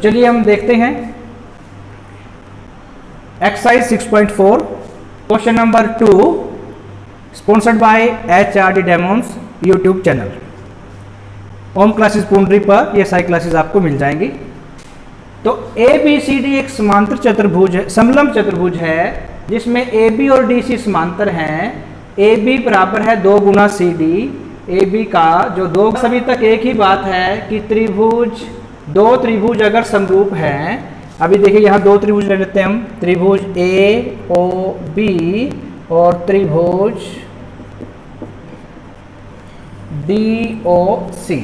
चलिए हम देखते हैं exercise 6.4 question number 2 sponsored by HRD demons YouTube channel. Om classes Pundri पर ये सारी क्लासेस आपको मिल जाएंगी। तो ABCD एक समांतर चतुर्भुज है, समलंब चतुर्भुज है जिसमें AB और DC समांतर हैं। AB बराबर है 2 गुना CD। AB का जो दो सभी तक एक ही बात है कि दो त्रिभुज अगर समरूप हैं, अभी देखिए यहाँ दो त्रिभुज ले लेते हैं हम, त्रिभुज AOB और त्रिभुज DOC।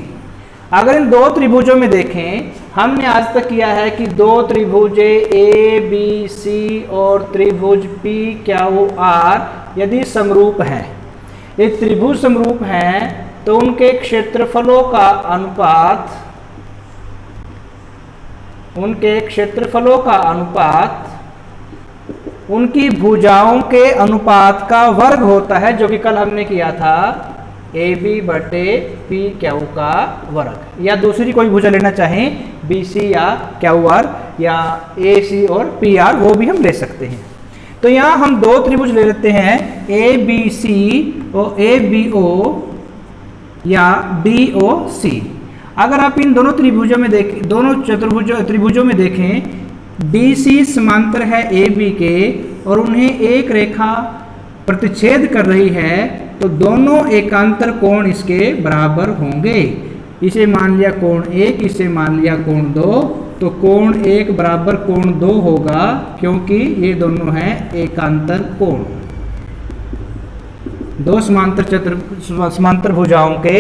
अगर इन दो त्रिभुजों में देखें, हमने आज तक किया है कि दो त्रिभुज ABC और त्रिभुज PQR यदि समरूप हैं, ये त्रिभुज समरूप हैं तो उनके क्षेत्रफलों का अनुपात उनकी भुजाओं के अनुपात का वर्ग होता है, जो कि कल हमने किया था AB बटे PQ का वर्ग। या दूसरी कोई भुजा लेना चाहें BC या QR या AC और PR, वो भी हम ले सकते हैं। तो यहाँ हम दो त्रिभुज ले लेते हैं ABC और ABO या DOC। अगर आप इन दोनों त्रिभुजों में देखें, दोनों त्रिभुजों में देखें, DC समांतर है AB के और उन्हें एक रेखा प्रतिच्छेद कर रही है, तो दोनों एकांतर कोण इसके बराबर होंगे। इसे मान लिया कोण 1, इसे मान लिया कोण 2, तो कोण 1 बराबर कोण 2 होगा, क्योंकि ये दोनों हैं एकांतर कोण। दो समांतर भुजाओं के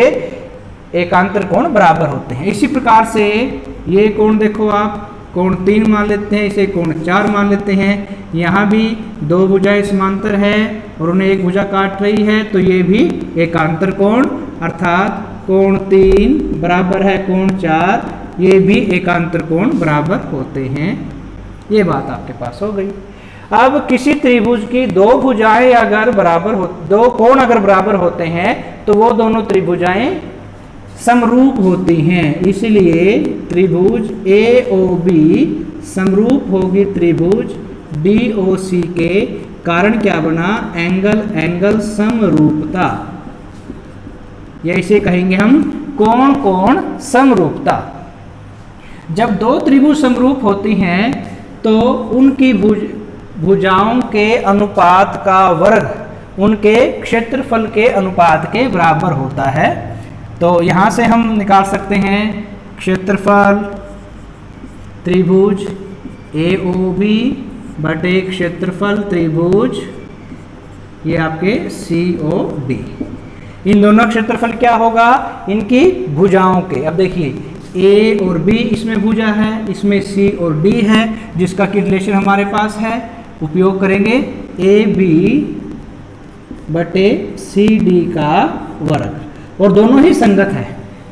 एकांतर कोण बराबर होते हैं। इसी प्रकार से ये कोण देखो आप, कोण 3 मान लेते हैं, इसे कोण 4 मान लेते हैं। यहाँ भी दो भुजाएं समांतर है और उन्हें एक भुजा काट रही है, तो ये भी एकांतर कोण, अर्थात कोण 3 बराबर है कोण 4, ये भी एकांतर कोण बराबर होते हैं। ये बात आपके पास हो गई। अब किसी त्रिभुज की दो भुजाएं अगर बराबर हो, दो कोण अगर बराबर होते हैं, तो वो दोनों त्रिभुजाएं समरूप होती हैं। इसलिए त्रिभुज AOB समरूप होगी त्रिभुज DOC के। कारण क्या बना? एंगल समरूपता, या इसे कहेंगे हम कोण समरूपता। जब दो त्रिभुज समरूप होती हैं तो उनकी भुजाओं के अनुपात का वर्ग उनके क्षेत्रफल के अनुपात के बराबर होता है। तो यहाँ से हम निकाल सकते हैं क्षेत्रफल त्रिभुज AOB बटे क्षेत्रफल त्रिभुज ये आपके COD। इन दोनों क्षेत्रफल क्या होगा? इनकी भुजाओं के। अब देखिए A और B इसमें भुजा है, इसमें C और D है, जिसका कि रिलेशन हमारे पास है, उपयोग करेंगे AB बटे CD का वर्ग, और दोनों ही संगत है।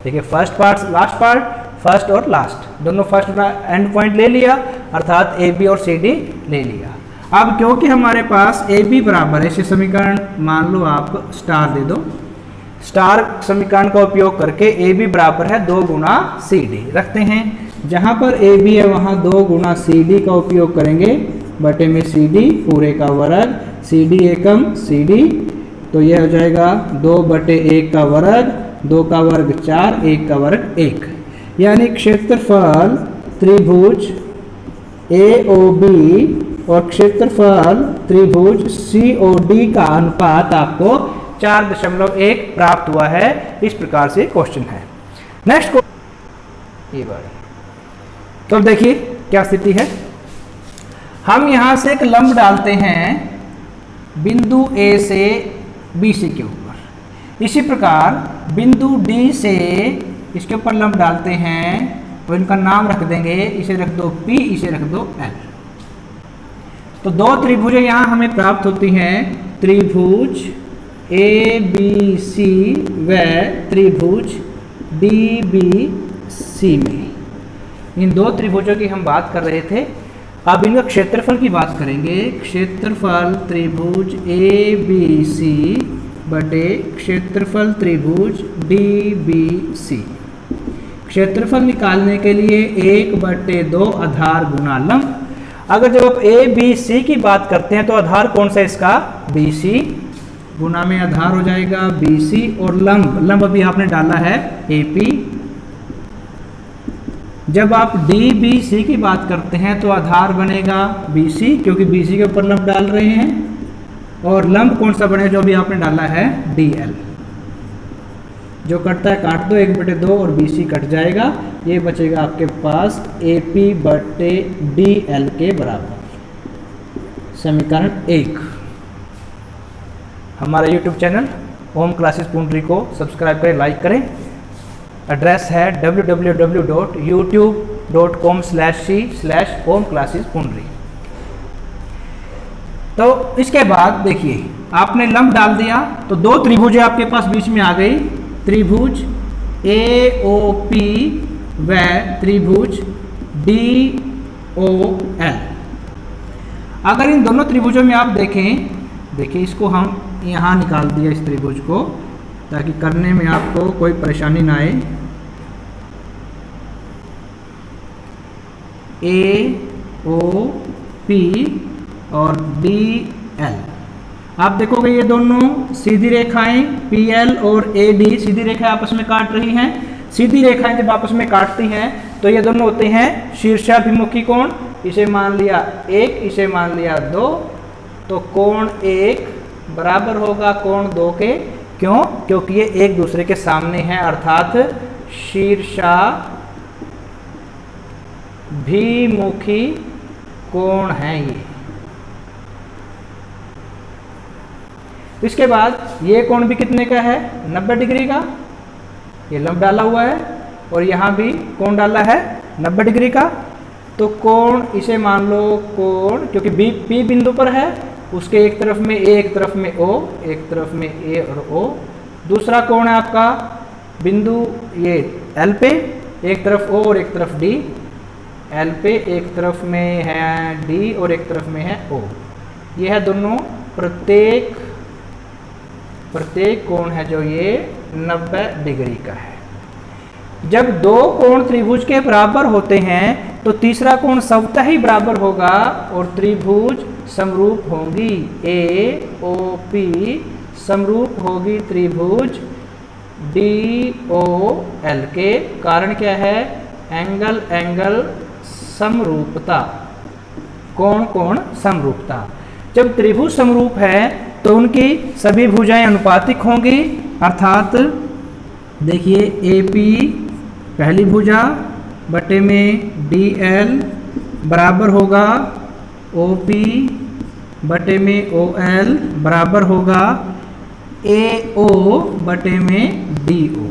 देखिए first part last part, first और लास्ट दोनों फर्स्ट एंड पॉइंट ले लिया, अर्थात AB और CD ले लिया। अब क्योंकि हमारे पास AB बराबर है, इसे समीकरण मान लो आप स्टार दे दो, स्टार समीकरण का उपयोग करके AB बराबर है 2 गुना CD रखते हैं। जहाँ पर AB है वहाँ 2 गुना CD का उपयोग करेंगे, बटे में CD पूरे का वर्ग, CD एकम CD, तो यह हो जाएगा 2 बटे 1 का वर्ग, 2 का वर्ग 4, 1 का वर्ग 1। यानी क्षेत्रफल त्रिभुज AOB और क्षेत्रफल त्रिभुज COD का अनुपात आपको 4.1 प्राप्त हुआ है। इस प्रकार से क्वेश्चन है। नेक्स्ट ये बार तो देखिए क्या स्थिति है। हम यहां से एक लंब डालते हैं बिंदु A से BC के ऊपर। इसी प्रकार बिंदु D से इसके ऊपर लंब डालते हैं, तो इनका नाम रख देंगे, इसे रख दो P, इसे रख दो L। तो दो त्रिभुजें यहाँ हमें प्राप्त होती हैं, त्रिभुज ABC व त्रिभुज DBC में। इन दो त्रिभुजों की हम बात कर रहे थे। अब इनका क्षेत्रफल की बात करेंगे। क्षेत्रफल त्रिभुज ABC बटे क्षेत्रफल त्रिभुज DBC। क्षेत्रफल निकालने के लिए 1/2 आधार गुना लंब। अगर जब आप ए बी सी की बात करते हैं तो आधार कौन सा है इसका, बी सी, गुना में आधार हो जाएगा बी सी, और लंब अभी आपने डाला है ए पी। जब आप डी बी सी की बात करते हैं तो आधार बनेगा बी सी, क्योंकि बी सी के ऊपर लंब डाल रहे हैं, और लंब कौन सा बनेगा, जो अभी आपने डाला है डी एल। जो कटता है काट दो, 1/2 और बी सी कट जाएगा, ये बचेगा आपके पास ए पी बटे डी एल के बराबर। समीकरण 1। हमारा यूट्यूब चैनल होम क्लासेस पुंडरी को सब्सक्राइब करें, लाइक करें। एड्रेस है www.youtube.com/c/homeclassespunri। तो इसके बाद देखिए, आपने लंब डाल दिया तो दो त्रिभुज आपके पास बीच में आ गई, त्रिभुज ए ओ पी व त्रिभुज डी ओ एल। अगर इन दोनों त्रिभुजों में आप देखिए इसको हम यहाँ निकाल दिया इस त्रिभुज को, ताकि करने में आपको कोई परेशानी ना आए। ए ओ पी और डी एल, आप देखोगे ये दोनों सीधी रेखाएं पी एल और ए डी सीधी रेखाएं आपस में काट रही हैं। सीधी रेखाएं जब आपस में काटती हैं तो ये दोनों होते हैं शीर्षाभिमुखी कोण। इसे मान लिया 1, इसे मान लिया 2, तो कोण 1 बराबर होगा कोण 2 के। क्यों? क्योंकि ये एक दूसरे के सामने हैं, अर्थात शीर्षाभिमुखी कोण है ये। इसके बाद ये कोण भी कितने का है, 90 डिग्री का। ये लंब डाला हुआ है और यहाँ भी कोण डाला है 90 डिग्री का। तो कोण इसे मान लो कोण, क्योंकि बी पी बिंदु पर है, उसके एक तरफ में ए, एक तरफ में ओ, एक तरफ में ए और ओ। दूसरा कोण है आपका बिंदु ये एल पे, एक तरफ ओ और एक तरफ डी। एल पे एक तरफ में है डी और एक तरफ में है ओ। ये है दोनों प्रत्येक कोण है जो ये 90 डिग्री का है। जब दो कोण त्रिभुज के बराबर होते हैं तो तीसरा कोण स्वतः ही बराबर होगा और त्रिभुज समरूप होंगी। ए ओ पी समरूप होगी त्रिभुज डी ओ एल के। कारण क्या है? एंगल समरूपता, कोण समरूपता। जब त्रिभुज समरूप है तो उनकी सभी भुजाएं अनुपातिक होंगी, अर्थात देखिए ए पी पहली भुजा बटे में डी एल बराबर होगा ओ पी बटे में ओ एल बराबर होगा ए ओ बटे में डी ओ।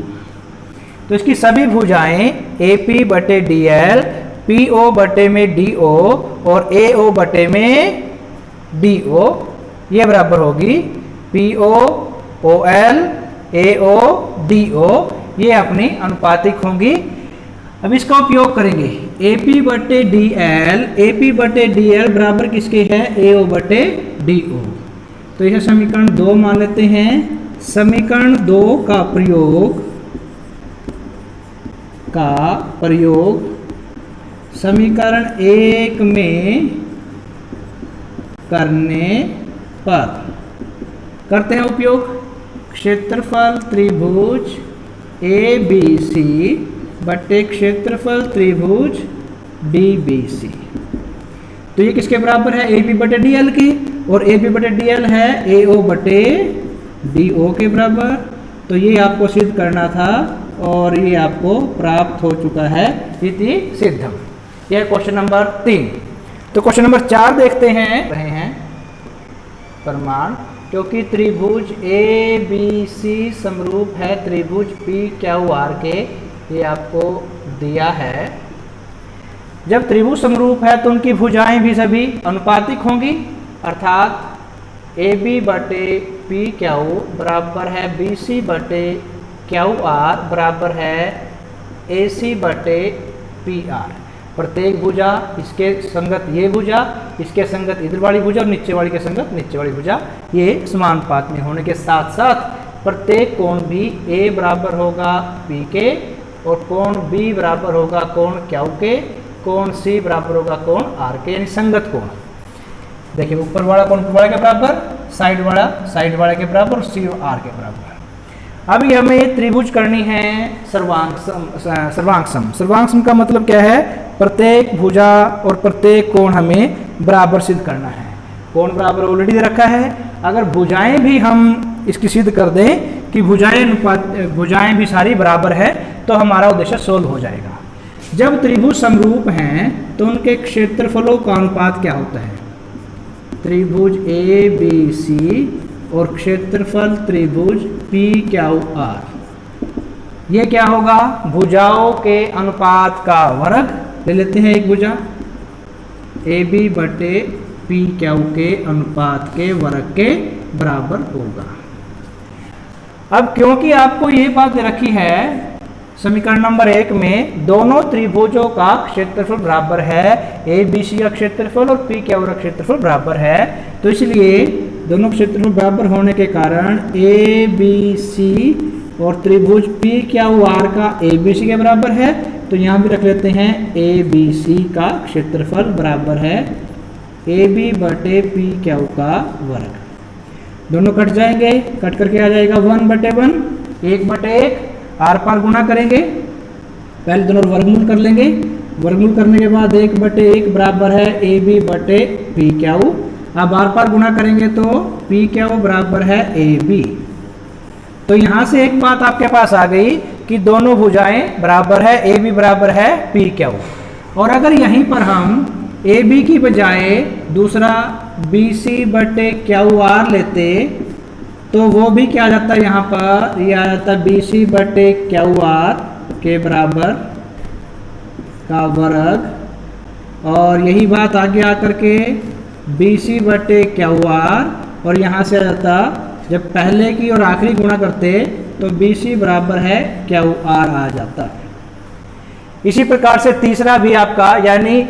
तो इसकी सभी भुजाएं ए पी बटे डी एल, पी ओ बटे में डी ओ और ए ओ बटे में डी ओ, ये बराबर होगी P O O L A O D O. ये अपनी अनुपातिक होंगी। अब इसका उपयोग करेंगे ए पी बटे डी एल बराबर किसके है? ए ओ बटे डी ओ। तो यह समीकरण 2 मान लेते हैं। समीकरण 2 का प्रयोग समीकरण 1 में करने पर करते हैं उपयोग। क्षेत्रफल त्रिभुज ए बी सी बटे क्षेत्रफल त्रिभुज डी बी सी। तो ये किसके बराबर है? ए बी बटे डी एल की, और ए बी बटे डी एल है ए ओ बटे डी ओ के बराबर। तो ये आपको सिद्ध करना था और ये आपको प्राप्त हो चुका है, इति सिद्धम। यह क्वेश्चन नंबर 3। तो क्वेश्चन नंबर 4 देखते हैं प्रमाण। क्योंकि त्रिभुज ए बी सी समरूप है त्रिभुज पी क्यू आर के, ये आपको दिया है। जब त्रिभुज समरूप है तो उनकी भुजाएं भी सभी अनुपातिक होंगी, अर्थात ए बी बटे पी क्यू बराबर है बी सी बटे क्यू आर बराबर है ए सी बटे पी आर। प्रत्येक भुजा इसके संगत ये भुजा, इसके संगत इधर वाली भुजा और नीचे वाली के संगत नीचे वाली भुजा, ये समानुपात में होने के साथ साथ प्रत्येक कोण भी ए बराबर होगा पी के और कोण बी बराबर होगा कोण क्यू के, कोण सी बराबर होगा कोण आर के, यानी संगत कोण। देखिए ऊपर वाला कोण ऊपर वाले के बराबर, साइड वाला के बराबर और सी आर के बराबर। अभी हमें त्रिभुज करनी है सर्वांग सम का मतलब क्या है, प्रत्येक भुजा और प्रत्येक कोण हमें बराबर सिद्ध करना है। कोण बराबर ऑलरेडी दे रखा है, अगर भुजाएं भी हम इसकी सिद्ध कर दें कि भुजाएं भी सारी बराबर है तो हमारा उद्देश्य सोल्व हो जाएगा। जब त्रिभुज समरूप हैं तो उनके क्षेत्रफलों का अनुपात क्या होता है, त्रिभुज ए बी सी और क्षेत्रफल त्रिभुज पी क्यू आर, ये क्या होगा, भुजाओं के अनुपात का वर्ग ले लेते हैं। एक भुजा ए बी बटे पी क्यू के अनुपात के वर्ग के बराबर होगा। अब क्योंकि आपको ये बात दे रखी है समीकरण नंबर 1 में दोनों त्रिभुजों का क्षेत्रफल बराबर है, ए बी सी का क्षेत्रफल और पी क्यू का क्षेत्रफल बराबर है, तो इसलिए दोनों क्षेत्रफल बराबर होने के कारण ए बी सी और त्रिभुज पी क्यू आर का ए बी सी के बराबर है, तो यहाँ भी रख लेते हैं ए बी सी का क्षेत्रफल बराबर है ए बी बटे पी क्यू का वर्ग। दोनों कट जाएंगे, कट करके आ जाएगा 1/1, 1/1, आर पार गुणा करेंगे, पहले दोनों वर्गमूल कर लेंगे, वर्गमूल करने के बाद 1/1 बराबर है ए बी बटे पी क्यू। अब आर पार गुणा करेंगे तो पी क्यू बराबर है ए बी। तो यहाँ से एक बात आपके पास आ गई कि दोनों भुजाएं बराबर है, ए बी बराबर है पी क्यू। और अगर यहीं पर हम ए बी की बजाय दूसरा बी सी बटे क्यू आर लेते तो वो भी क्या आ जाता है, यहाँ पर ये आ जाता है बी सी बटे क्यू आर के बराबर का वर्ग, और यही बात आगे आकर के बी सी बटे क्यू आर, और यहाँ से आ जाता जब पहले की और आखिरी गुणा करते तो बी सी बराबर है क्यू आर आ जाता। इसी प्रकार से तीसरा भी आपका यानी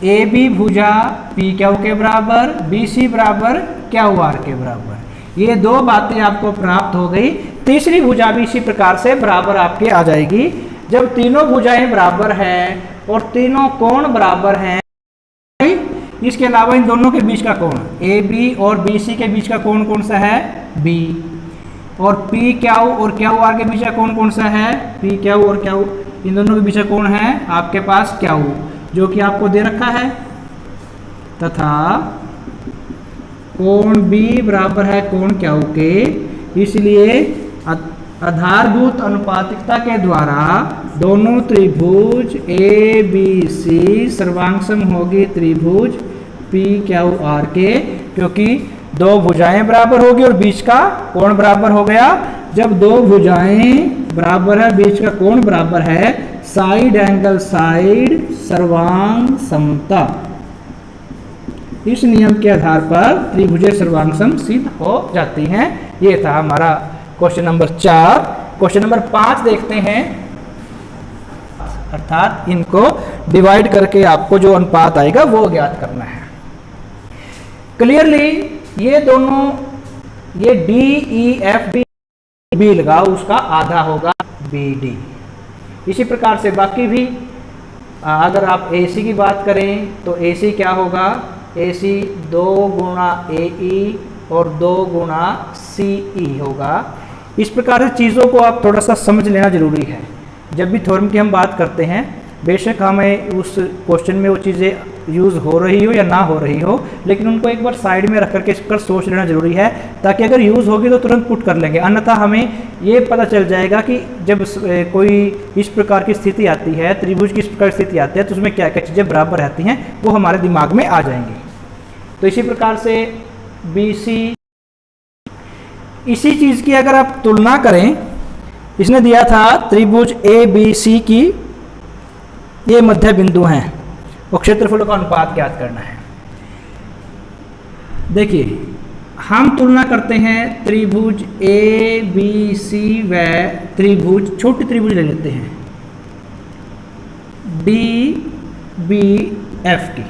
ए बी भुजा पी क्यू के बराबर, बी सी बराबर क्यू आर के बराबर, ये दो बातें आपको प्राप्त हो गई। तीसरी भुजा भी इसी प्रकार से बराबर आपके आ जाएगी। जब तीनों भुजाएं बराबर हैं और तीनों कोण बराबर हैं, इसके अलावा इन दोनों के बीच का कोण ए बी और बी सी के बीच का कोण कौन सा है, बी, और पी क्यू और क्यू आर के बीच का कोण कौन सा है, पी क्यू और क्यू, इन दोनों के बीच का कोण है आपके पास क्यू, जो कि आपको दे रखा है, तथा कोण B बराबर है कोण क्यू के। इसलिए आधारभूत अनुपातिकता के द्वारा दोनों त्रिभुज ए बी सी सर्वांगसम होगी त्रिभुज पी क्यू आर के, क्योंकि दो भुजाएं बराबर होगी और बीच का कोण बराबर हो गया। जब दो भुजाएं बराबर है, बीच का कोण बराबर है, साइड एंगल साइड सर्वांग समता, इस नियम के आधार पर त्रिभुजें सर्वांगसम सिद्ध हो जाती हैं। ये था हमारा क्वेश्चन नंबर 4। क्वेश्चन नंबर 5 देखते हैं, अर्थात इनको डिवाइड करके आपको जो अनुपात आएगा वो ज्ञात करना है। क्लियरली ये दोनों, ये डी ई एफ बी लगाओ, उसका आधा होगा बी डी। इसी प्रकार से बाकी भी अगर आप ए सी की बात करें तो ए सी क्या होगा, ए सी 2 गुणा ए ई और 2 गुणा सी ई होगा। इस प्रकार से चीज़ों को आप थोड़ा सा समझ लेना जरूरी है। जब भी थ्योरम की हम बात करते हैं, बेशक हमें उस क्वेश्चन में वो चीज़ें यूज़ हो रही हो या ना हो रही हो, लेकिन उनको एक बार साइड में रख करके इस पर सोच लेना जरूरी है, ताकि अगर यूज़ होगी तो तुरंत पुट कर लेंगे। अन्यथा हमें ये पता चल जाएगा कि जब कोई इस प्रकार की स्थिति आती है, त्रिभुज की इस प्रकार की स्थिति आती है, तो उसमें क्या क्या चीज़ें बराबर रहती हैं वो हमारे दिमाग में आ जाएंगी। तो इसी प्रकार से बी सी, इसी चीज़ की अगर आप तुलना करें, इसने दिया था त्रिभुज ए बी सी की ये मध्य बिंदु हैं और क्षेत्रफलों का अनुपात ज्ञात करना है। देखिए हम तुलना करते हैं त्रिभुज ए बी सी व त्रिभुज, छोटी त्रिभुज ले लेते हैं डी बी एफ की।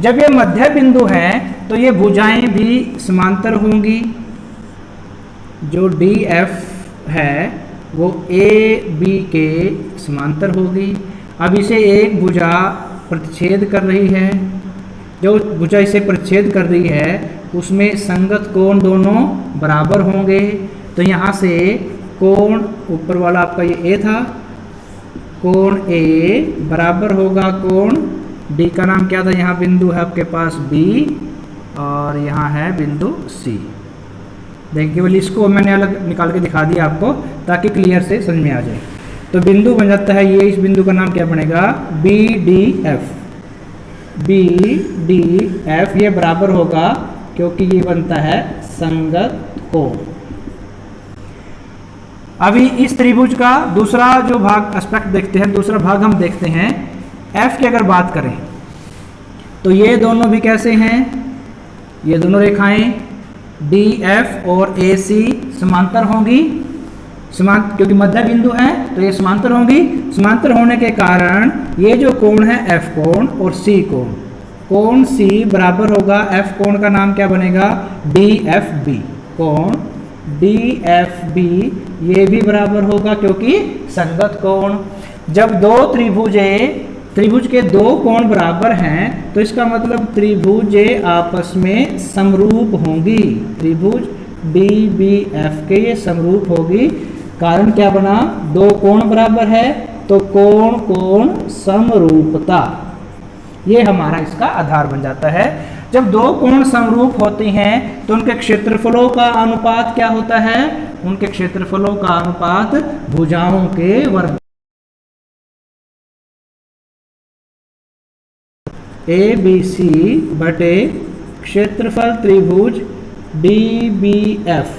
जब ये मध्य बिंदु हैं तो ये भुजाएं भी समांतर होंगी। जो डी एफ है वो ए बी के समांतर होगी। अब इसे एक भुजा प्रतिच्छेद कर रही है, जो भुजा इसे प्रतिच्छेद कर रही है उसमें संगत कोण दोनों बराबर होंगे। तो यहाँ से कोण ऊपर वाला आपका ये ए था, कोण ए बराबर होगा कोण डी का नाम क्या था, यहाँ बिंदु है आपके पास बी और यहाँ है बिंदु सी। देखिए केवल इसको मैंने अलग निकाल के दिखा दिया आपको ताकि क्लियर से समझ में आ जाए। तो बिंदु बन जाता है ये, इस बिंदु का नाम क्या बनेगा, B D F. B D F ये बराबर होगा क्योंकि ये बनता है संगत कोण। अभी इस त्रिभुज का दूसरा जो भाग एस्पेक्ट देखते हैं, दूसरा भाग हम देखते हैं एफ की अगर बात करें तो ये दोनों भी कैसे हैं, ये दोनों रेखाएं डी एफ और ए सी समांतर होंगी, क्योंकि मध्य बिंदु है तो ये समांतर होंगी। समांतर होने के कारण ये जो कोण है एफ कोण और सी कोण, कोण सी बराबर होगा एफ कोण का नाम क्या बनेगा, डी एफ बी। कोण डी एफ बी ये भी बराबर होगा क्योंकि संगत कोण। जब दो त्रिभुज के दो कोण बराबर हैं तो इसका मतलब त्रिभुजे आपस में समरूप होंगी। त्रिभुज डी बी एफ के ये समरूप होगी। कारण क्या बना, दो कोण बराबर है तो कोण कोण समरूपता, ये हमारा इसका आधार बन जाता है। जब दो कोण समरूप होते हैं तो उनके क्षेत्रफलों का अनुपात क्या होता है, उनके क्षेत्रफलों का अनुपात भुजाओं के वर्ग। ए बी सी बटे क्षेत्रफल त्रिभुज डी बी एफ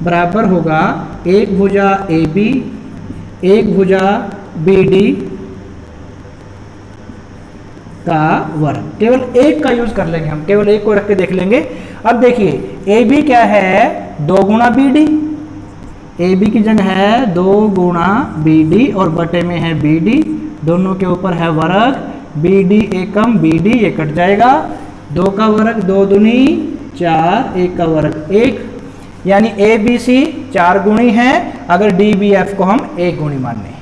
बराबर होगा एक भुजा ए बी एक भुजा बी डी का वर्ग। केवल एक का यूज कर लेंगे हम, केवल एक को रख के देख लेंगे। अब देखिए ए बी क्या है, 2 गुणा बी डी। ए बी की जगह है 2 गुणा बी डी और बटे में है बी डी, दोनों के ऊपर है वर्ग। बी डी एकम बी डी ये कट जाएगा, 2 का वर्ग 2 दूनी 4, 1 का वर्ग 1, यानी ए बी सी 4 गुणी है अगर डी बी एफ को हम 1 गुणी मान लें।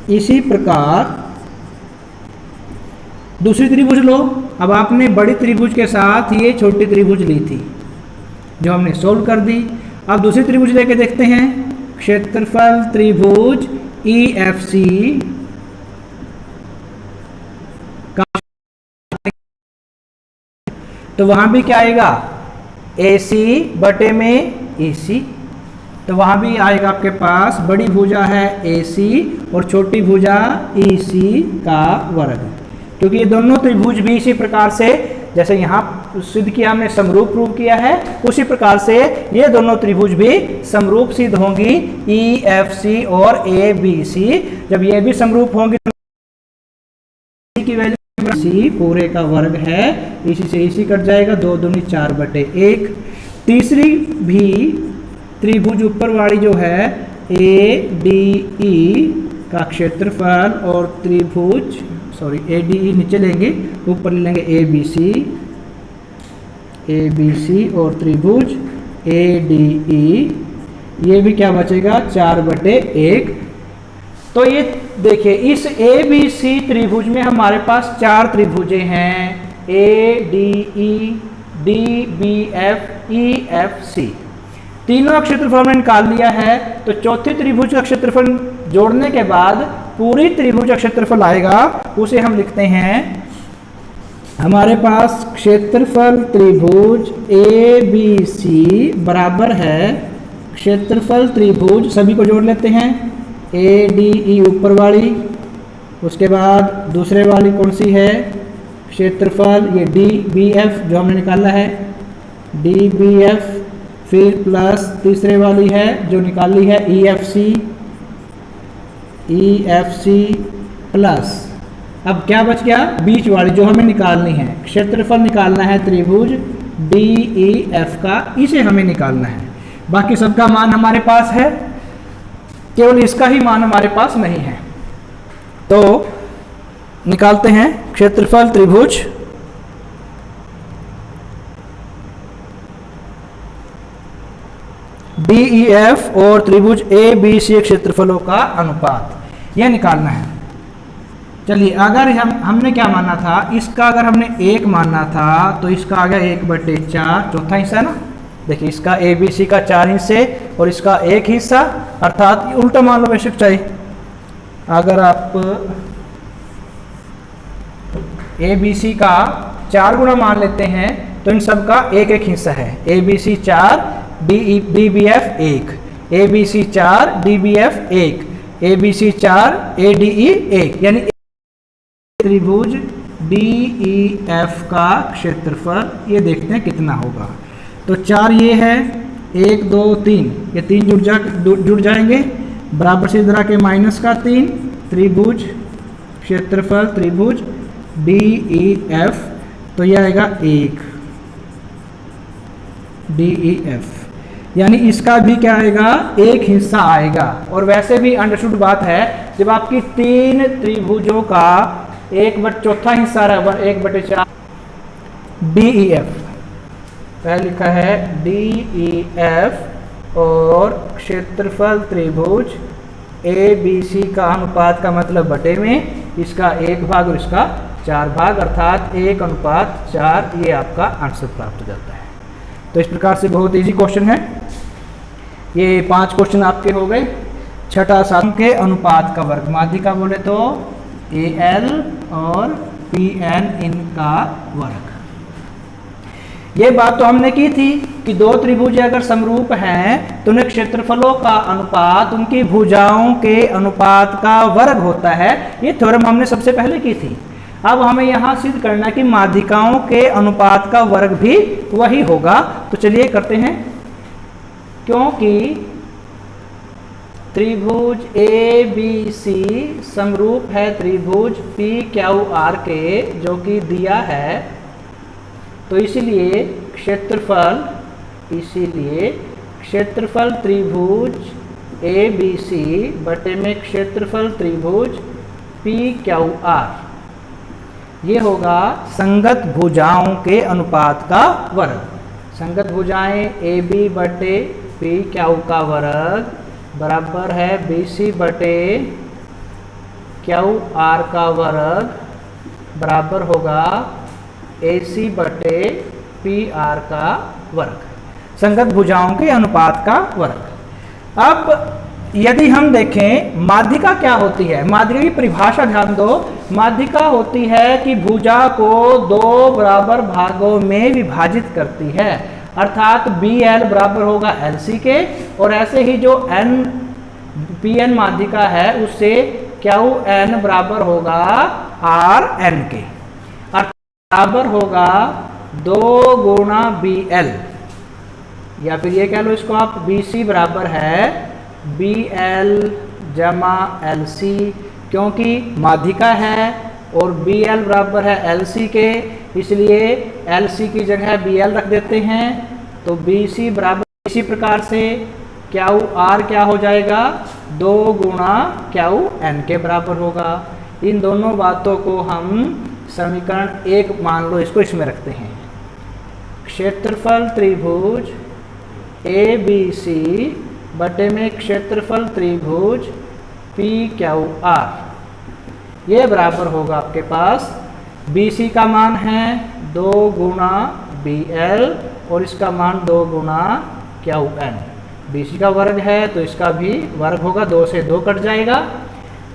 इसी प्रकार दूसरी त्रिभुज लो। अब आपने बड़ी त्रिभुज के साथ ये छोटी त्रिभुज ली थी जो हमने सोल्व कर दी। अब दूसरी त्रिभुज लेके देखते हैं, क्षेत्रफल त्रिभुज ई एफ सी का, तो वहां भी क्या आएगा, ए सी बटे में ए सी। तो वहां भी आएगा आपके पास बड़ी भुजा है ए सी और छोटी भुजा ई सी का वर्ग, क्योंकि ये दोनों त्रिभुज भी इसी प्रकार से जैसे यहाँ सिद्ध किया हमने समरूप प्रूव किया है, उसी प्रकार से ये दोनों त्रिभुज भी समरूप सिद्ध होंगी ई एफ सी और ए बी सी। जब ये भी समरूप होंगी तो की वैल्यू सी पूरे का वर्ग है, इसी से इसी कट जाएगा, 2 दूनी 4 बटे 1। तीसरी भी त्रिभुज ऊपर वाली जो है ए डी ई का क्षेत्रफल और त्रिभुज ए डी ई नीचे लेंगे, ऊपर ले लेंगे ए बी सी और त्रिभुज ए डी ई, ये भी क्या बचेगा 4 बटे 1। तो ये देखिए इस ए बी सी त्रिभुज में हमारे पास 4 त्रिभुजें हैं, A D E D B F E F C. तीनों का क्षेत्रफल हमने निकाल लिया है, तो चौथी त्रिभुज का क्षेत्रफल जोड़ने के बाद पूरी त्रिभुज का क्षेत्रफल आएगा, उसे हम लिखते हैं, हमारे पास क्षेत्रफल त्रिभुज ए बी सी बराबर है क्षेत्रफल त्रिभुज, सभी को जोड़ लेते हैं, ए डी ई ऊपर वाली, उसके बाद दूसरे वाली कौन सी है, क्षेत्रफल ये डी बी एफ जो हमने निकाला है, डी बी एफ, फिर प्लस तीसरे वाली है जो निकाली है ई एफ सी प्लस, अब क्या बच गया बीच वाली जो हमें निकालनी है, क्षेत्रफल निकालना है त्रिभुज डी ई एफ का, इसे हमें निकालना है। बाकी सबका मान हमारे पास है, केवल इसका ही मान हमारे पास नहीं है। तो निकालते हैं क्षेत्रफल त्रिभुज, डी ई एफ और त्रिभुज ए बी सी क्षेत्रफलों का अनुपात यह निकालना है। चलिए, अगर हमने क्या माना था, इसका अगर हमने 1 मानना था तो इसका आ गया 1/4, चौथा हिस्सा ना। देखिए, इसका ए बी सी का 4 हिस्से और इसका 1 हिस्सा, अर्थात उल्टा मान लो बेशक चाहिए। अगर आप ए बी सी का 4 गुना मान लेते हैं तो इन सब का 1-1 हिस्सा है। A B C 4, D B F 1, A B C 4, D B F 1, A B C 4, A D E 1, यानी त्रिभुज डी ई एफ का क्षेत्रफल ये देखते हैं कितना होगा। तो 4 ये है, 1 2 3, ये 3 जुड़ जाएंगे, बराबर से इधर आके माइनस का 3, त्रिभुज क्षेत्रफल त्रिभुज डी ई एफ, तो ये आएगा 1 डी ई एफ, यानी इसका भी क्या आएगा, 1 हिस्सा आएगा। और वैसे भी अंडरस्टूड बात है, जब आपकी 3 त्रिभुजों का 1/4 हिस्सा रहा, 1/4 डी ई एफ, पहले लिखा है डी ई एफ, और क्षेत्रफल त्रिभुज ए बी सी का अनुपात का मतलब बटे में इसका 1 भाग और इसका 4 भाग, अर्थात 1:4, ये आपका आंसर प्राप्त हो जाता है। तो इस प्रकार से बहुत इजी क्वेश्चन है। ये 5 क्वेश्चन आपके हो गए। छठा, 7 के अनुपात का वर्ग, माध्यिका बोले तो ए एल और पी एन इनका वर्ग। ये बात तो हमने की थी कि 2 त्रिभुज अगर समरूप हैं तो उनके क्षेत्रफलों का अनुपात उनकी भुजाओं के अनुपात का वर्ग होता है। ये थ्योरम हमने सबसे पहले की थी। अब हमें यहाँ सिद्ध करना कि माध्यिकाओं के अनुपात का वर्ग भी वही होगा। तो चलिए करते हैं। क्योंकि त्रिभुज ए बी सी समरूप है त्रिभुज पी क्यू आर के, जो कि दिया है, तो इसीलिए क्षेत्रफल त्रिभुज ए बी सी बटे में क्षेत्रफल त्रिभुज पी क्यू आर, ये होगा संगत भुजाओं के अनुपात का वर्ग। संगत भुजाएं ए बी बटे पी क्यू का वर्ग बराबर है बी सी बटे क्यू आर का वर्ग, बराबर होगा ए सी बटे पी आर का वर्ग, संगत भुजाओं के अनुपात का वर्ग। अब यदि हम देखें माध्यिका क्या होती है, माध्यिका की परिभाषा ध्यान दो। माध्यिका होती है कि भुजा को 2 बराबर भागों में विभाजित करती है, अर्थात बी एल बराबर होगा एल सी के, और ऐसे ही जो एन पी एन माध्यिका है उससे क्यू एन बराबर होगा आर एन के, बराबर होगा 2 गुणा बी एल, या फिर ये कह लो इसको आप बी सी बराबर है बी एल जमा एल सी, क्योंकि माध्यिका है और बी एल बराबर है एल सी के, इसलिए एल सी की जगह बी एल रख देते हैं। तो बी सी बराबर, इसी प्रकार से क्यू आर क्या हो जाएगा 2 गुणा क्यू एन के बराबर होगा। इन दोनों बातों को हम समीकरण 1 मान लो, इसको इसमें रखते हैं। क्षेत्रफल त्रिभुज ए बी सी बटे में क्षेत्रफल त्रिभुज पी क्यू आर, ये बराबर होगा आपके पास बी सी का मान है 2 गुणा बी एल और इसका मान 2 गुणा क्यू एन। बी सी का वर्ग है तो इसका भी वर्ग होगा, 2 से 2 कट जाएगा।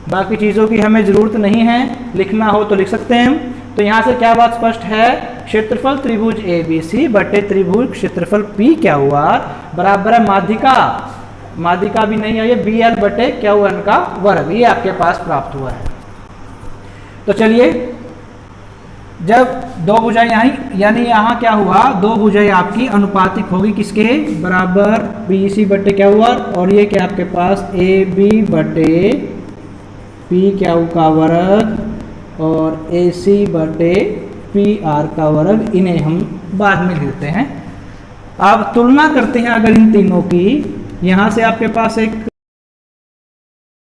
बाकी चीज़ों की हमें ज़रूरत नहीं है, लिखना हो तो लिख सकते हैं हम। तो यहाँ से क्या बात स्पष्ट है, क्षेत्रफल त्रिभुज ए बी सी बटे त्रिभुज क्षेत्रफल पी क्यू आर बराबर है माध्यिका भी नहीं है, ये बी एल बटे क्यू एन का वर्ग, ये आपके पास प्राप्त हुआ है। तो चलिए, जब 2 भुजाएं यानी यहाँ क्या हुआ, 2 भुजाएं आपकी अनुपातिक होगी किसके बराबर, बी सी बटे क्यू आर, और ये क्या आपके पास ए बी बटे पी क्यू का वर्ग और ए सी बटे पी आर का वर्ग, इन्हें हम बाद में लिखते हैं। अब तुलना करते हैं अगर इन तीनों की, यहाँ से आपके पास एक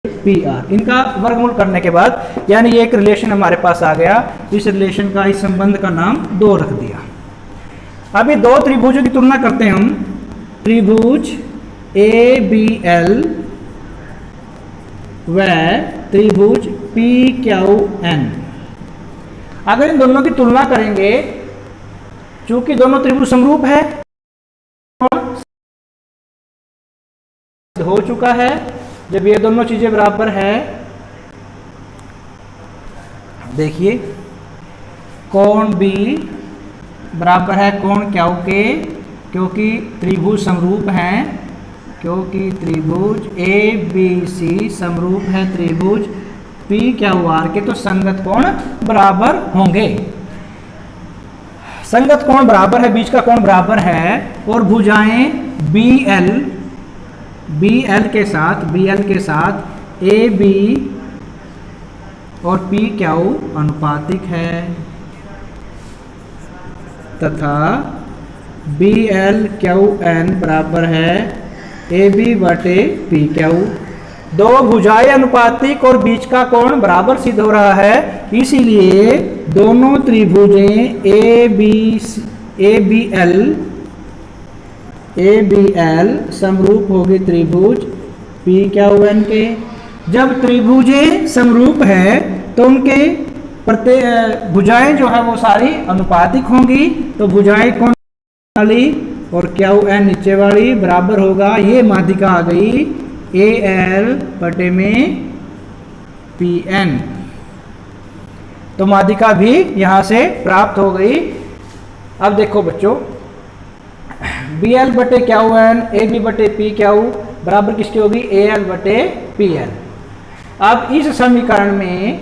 पी आर, इनका वर्गमूल करने के बाद यानी ये एक रिलेशन हमारे पास आ गया, इस रिलेशन का, इस संबंध का नाम 2 रख दिया। अभी 2 त्रिभुजों की तुलना करते हैं हम। त्रिभुज ABL व त्रिभुज PQN। अगर इन दोनों की तुलना करेंगे, चूंकि दोनों त्रिभुज समरूप है, हो चुका है जब ये दोनों चीजें बराबर है। देखिए कोण B बराबर है कोण Q के, क्योंकि त्रिभुज समरूप हैं, क्योंकि त्रिभुज ABC समरूप है त्रिभुज PQR के, तो संगत कोण बराबर होंगे। संगत कोण बराबर है, बीच का कोण बराबर है, और भुजाएं BL के साथ AB और PQ अनुपातिक है, तथा BLQN बराबर है AB बटे PQ। दो भुजाएं अनुपातिक और बीच का कोण बराबर सिद्ध हो रहा है, इसीलिए दोनों त्रिभुजें ABL समरूप होगी त्रिभुज PQN के। जब त्रिभुजें समरूप है तो उनके प्रत्येक भुजाएं जो है वो सारी अनुपातिक होंगी, तो भुजाएं कोण वाली और QN नीचे वाली बराबर होगा, ये माध्यिका आ गई AL बटे में PN। तो माध्यिका भी यहां से प्राप्त हो गई। अब देखो बच्चों, BL बटे QN AB बटे PQ बराबर किसकी होगी? AL बटे PL। अब इस समीकरण में,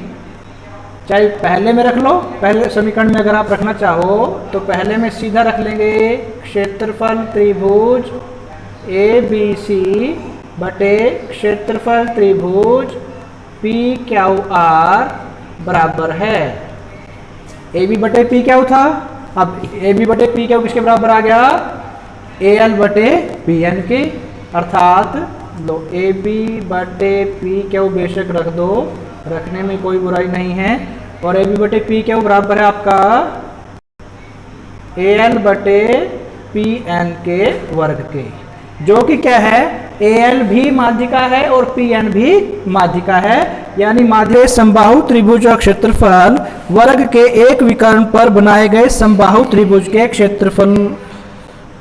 चाहे पहले में रख लो, पहले समीकरण में अगर आप रखना चाहो तो पहले में सीधा रख लेंगे क्षेत्रफल त्रिभुज ABC बटे क्षेत्रफल त्रिभुज PQR बराबर है AB बटे PQ था। अब AB बटे PQ किसके बराबर आ गया? AL बटे PN के, अर्थात लो AB बटे PQ बेशक रख दो, रखने में कोई बुराई नहीं है, और AB बटे PQ बराबर है आपका AL बटे PN के वर्ग के, जो कि क्या है? AL भी माध्यिका है और PN भी माध्यिका है, यानी माध्य समबाहु त्रिभुज का क्षेत्रफल वर्ग के एक विकर्ण पर बनाए गए समबाहु त्रिभुज के क्षेत्रफल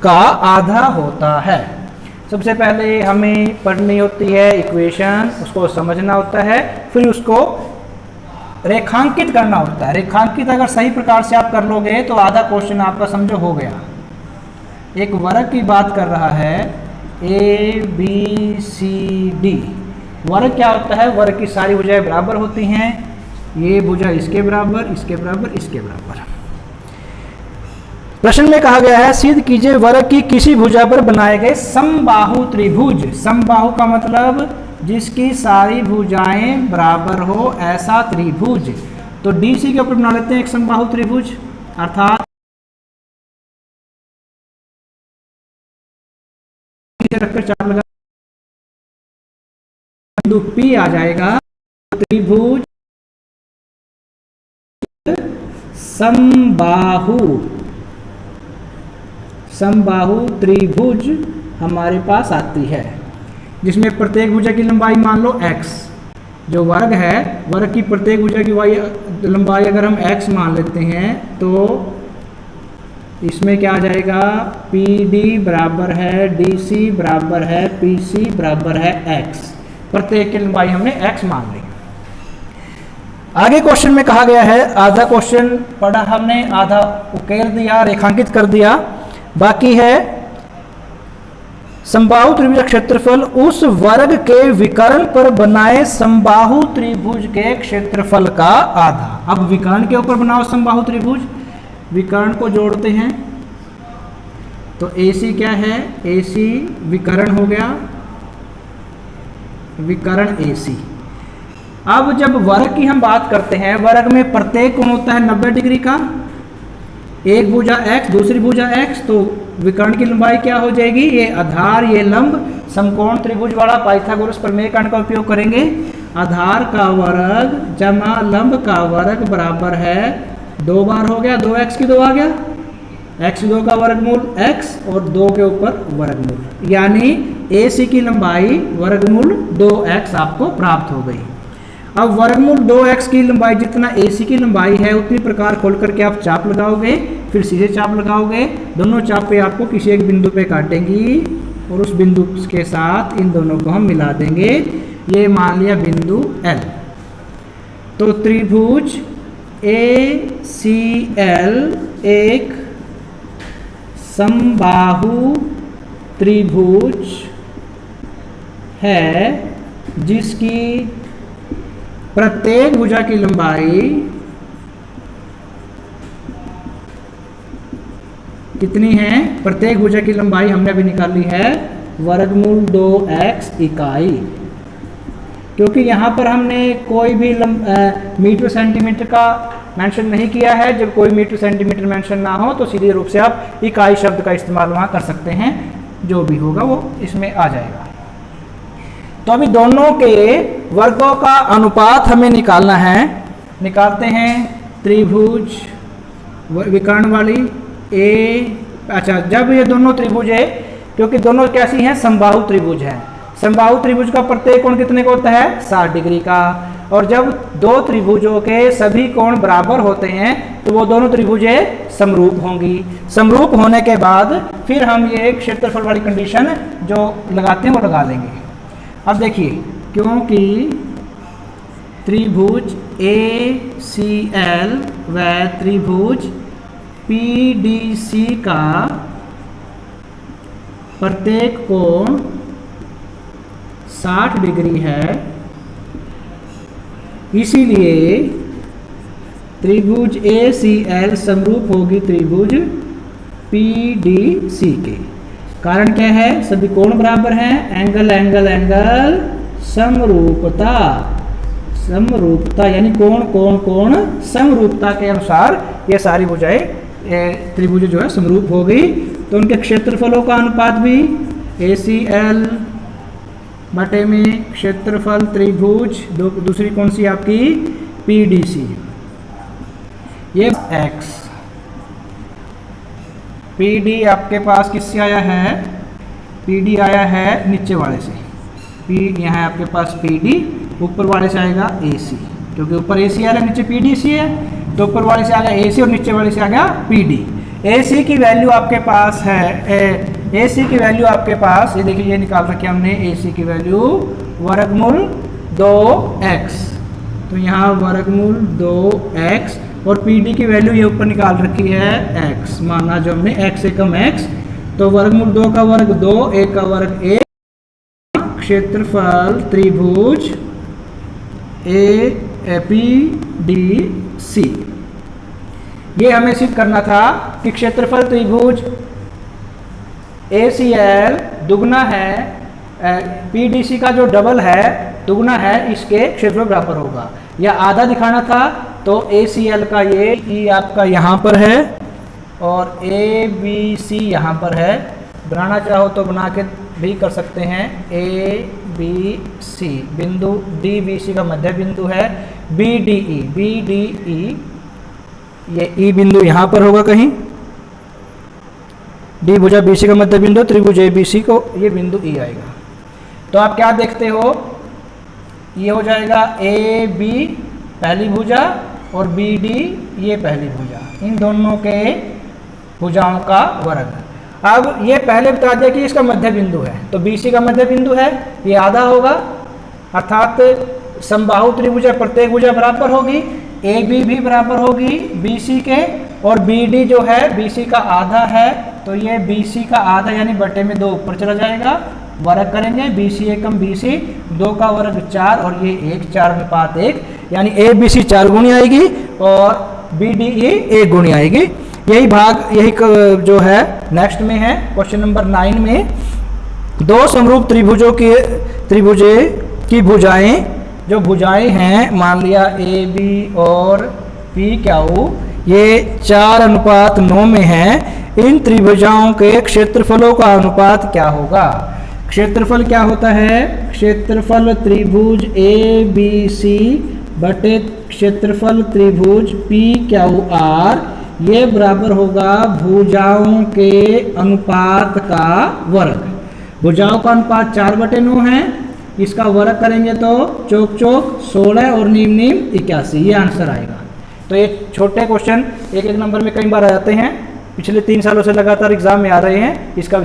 का आधा होता है। सबसे पहले हमें पढ़नी होती है इक्वेशन, उसको समझना होता है, फिर उसको रेखांकित करना होता है। रेखांकित अगर सही प्रकार से आप कर लोगे तो आधा क्वेश्चन आपका समझो हो गया। एक वर्ग की बात कर रहा है ABCD। वर्ग क्या होता है? वर्ग की सारी भुजाएं बराबर होती हैं, ये भुजा इसके बराबर, इसके बराबर, इसके बराबर। प्रश्न में कहा गया है सिद्ध कीजिए वर्ग की किसी भुजा पर बनाए गए समबाहु त्रिभुज। समबाहु का मतलब जिसकी सारी भुजाएं बराबर हो ऐसा त्रिभुज। तो DC के ऊपर बना लेते हैं एक समबाहु त्रिभुज, अर्थात रखकर चार लगा, बिंदु P आ जाएगा। त्रिभुज समबाहु त्रिभुज हमारे पास आती है, जिसमें प्रत्येक भुजा की लंबाई मान लो x, जो वर्ग है, वर्ग की प्रत्येक भुजा की लंबाई अगर हम x मान लेते हैं तो इसमें क्या आ जाएगा? PD बराबर है DC बराबर है PC बराबर है x। प्रत्येक की लंबाई हमने x मान ली। आगे क्वेश्चन में कहा गया है, आधा क्वेश्चन पढ़ा हमने, आधा उकेर दिया, रेखांकित कर दिया, बाकी है समबाहु त्रिभुज का क्षेत्रफल उस वर्ग के विकर्ण पर बनाए समबाहु त्रिभुज के क्षेत्रफल का आधा। अब विकर्ण के ऊपर बनाओ समबाहु त्रिभुज, विकर्ण को जोड़ते हैं तो AC क्या है? AC विकर्ण हो गया, विकर्ण AC। अब जब वर्ग की हम बात करते हैं, वर्ग में प्रत्येक कोण होता है 90 डिग्री का, एक भुजा x दूसरी भुजा x, तो विकर्ण की लंबाई क्या हो जाएगी? ये आधार ये लंब, समकोण त्रिभुज वाला पाइथागोरस प्रमेय का उपयोग करेंगे। आधार का वर्ग जमा लंब का वर्ग बराबर है, 2 बार हो गया, 2x की 2 आ गया, x2 का वर्गमूल x और 2 के ऊपर वर्गमूल, यानी AC की लंबाई वर्गमूल 2x आपको प्राप्त हो गई। अब वर्गमूल 2x की लंबाई जितना AC की लंबाई है उतनी प्रकार खोल करके आप चाप लगाओगे, फिर सीधे चाप लगाओगे, दोनों चाप पे आपको किसी एक बिंदु पे काटेंगी और उस बिंदु के साथ इन दोनों को हम मिला देंगे। ये मान लिया बिंदु L। तो त्रिभुज ACL एक समबाहु त्रिभुज है जिसकी प्रत्येक भुजा की लंबाई कितनी है? प्रत्येक भुजा की लंबाई हमने अभी निकाली है वर्गमूल 2x इकाई। क्योंकि यहाँ पर हमने कोई भी मीटर सेंटीमीटर का मेंशन नहीं किया है। जब कोई मीटर सेंटीमीटर मेंशन ना हो तो सीधे रूप से आप इकाई शब्द का इस्तेमाल वहाँ कर सकते हैं, जो भी होगा वो इसमें आ जाएगा। तो अभी दोनों के वर्गों का अनुपात हमें निकालना है। निकालते हैं त्रिभुज विकर्ण वाली अच्छा, जब ये दोनों त्रिभुज है, क्योंकि दोनों कैसी हैं? समबाहु त्रिभुज है। समबाहु त्रिभुज का प्रत्येक कोण कितने का होता है? 60 डिग्री का। और जब दो त्रिभुजों के सभी कोण बराबर होते हैं तो वो दोनों त्रिभुजें समरूप होंगी। समरूप होने के बाद फिर हम ये क्षेत्रफल वाली कंडीशन जो लगाते हैं वो लगा लेंगे। अब देखिए, क्योंकि त्रिभुज ACL व त्रिभुज PDC का प्रत्येक कोण 60 डिग्री है, इसीलिए त्रिभुज ACL समरूप होगी त्रिभुज PDC के। कारण क्या है? सभी कोण बराबर हैं। एंगल एंगल एंगल समरूपता, समरूपता यानी कोण कोण कोण समरूपता के अनुसार ये सारी भुजाएं त्रिभुज जो है समरूप हो गई। तो उनके क्षेत्रफलों का अनुपात भी ACL बटे में क्षेत्रफल त्रिभुज दूसरी कौन सी आपकी? PDC। ये x PD आपके पास किससे आया है? PD आया है नीचे वाले से। P यहाँ है आपके पास PD, ऊपर वाले से आएगा AC, क्योंकि ऊपर AC आ रहा है नीचे PDC है, तो ऊपर वाले से आ गया AC और नीचे वाले से आ गया PD। AC की वैल्यू आपके पास है AC की वैल्यू आपके पास ये देखिए, ये निकाल रखी हमने AC की वैल्यू वर्गमूल 2x। तो यहाँ वर्गमूल 2x और PD की वैल्यू ये ऊपर निकाल रखी है x, माना जो हमने x एकम x। तो वर्गमूल 2 का वर्ग 2, 1 का वर्ग 1। क्षेत्रफल त्रिभुज APDC, ये हमें सिद्ध करना था कि क्षेत्रफल त्रिभुज ACL दुगना है PDC का जो डबल है दुगना है, इसके क्षेत्रफल बराबर होगा। या आधा दिखाना था तो ACL का ये E आपका यहाँ पर है और ABC यहाँ पर है। बनाना चाहो तो बना के भी कर सकते हैं। ABC बिंदु DBC का मध्य बिंदु है। BDE ये E बिंदु यहाँ पर होगा कहीं। D भुजा BC का मध्य बिंदु, त्रिभुज ABC को ये बिंदु E आएगा। तो आप क्या देखते हो? ये हो जाएगा AB पहली भुजा और BD ये पहली भुजा, इन दोनों के भुजाओं का वर्ग। अब ये पहले बता दिया कि इसका मध्य बिंदु है, तो BC का मध्य बिंदु है, ये आधा होगा, अर्थात समबाहु त्रिभुज प्रत्येक भुजा बराबर होगी। AB भी बराबर होगी BC के, और BD जो है BC का आधा है, तो ये BC का आधा यानी बटे में 2 ऊपर चला जाएगा। वर्ग करेंगे BC एकम BC, 2 का वर्ग 4 और ये 1, 4:1, यानी ABC 4 गुणी आएगी और BDE 1 गुणी आएगी। यही भाग यही जो है नेक्स्ट में है क्वेश्चन नंबर 9 में। दो समरूप त्रिभुजों की भुजाएं, जो भुजाएं हैं मान लिया AB और PQ, ये 4:9 में है। इन त्रिभुजाओं के क्षेत्रफलों का अनुपात क्या होगा? क्षेत्रफल क्या होता है? क्षेत्रफल त्रिभुज ABC बटे क्षेत्रफल त्रिभुज PQR, ये बराबर होगा भुजाओं के अनुपात का वर्ग। भुजाओं का अनुपात 4/9 है, इसका वर्ग करेंगे तो चौक चौक 16 और नीम नीम 81, ये आंसर आएगा। तो ये छोटे क्वेश्चन एक एक नंबर में कई बार आ जाते हैं, पिछले 3 सालों से लगातार एग्जाम में आ रहे हैं, इसका